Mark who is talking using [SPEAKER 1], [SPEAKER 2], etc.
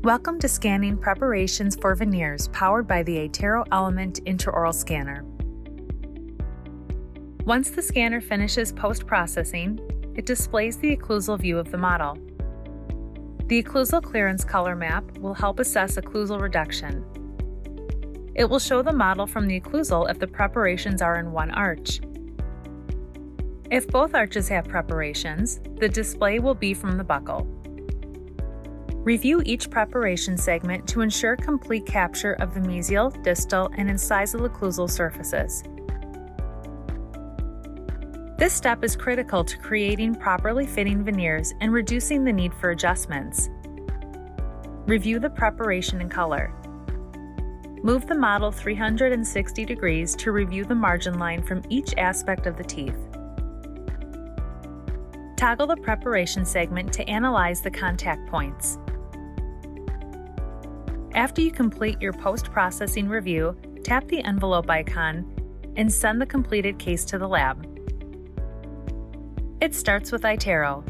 [SPEAKER 1] Welcome to Scanning Preparations for Veneers, powered by the iTero Element intraoral scanner. Once the scanner finishes post-processing, it displays the occlusal view of the model. The occlusal clearance color map will help assess occlusal reduction. It will show the model from the occlusal if the preparations are in one arch. If both arches have preparations, the display will be from the buccal. Review each preparation segment to ensure complete capture of the mesial, distal, and incisal occlusal surfaces. This step is critical to creating properly fitting veneers and reducing the need for adjustments. Review the preparation in color. Move the model 360 degrees to review the margin line from each aspect of the teeth. Toggle the preparation segment to analyze the contact points. After you complete your post-processing review, tap the envelope icon and send the completed case to the lab. It starts with iTero.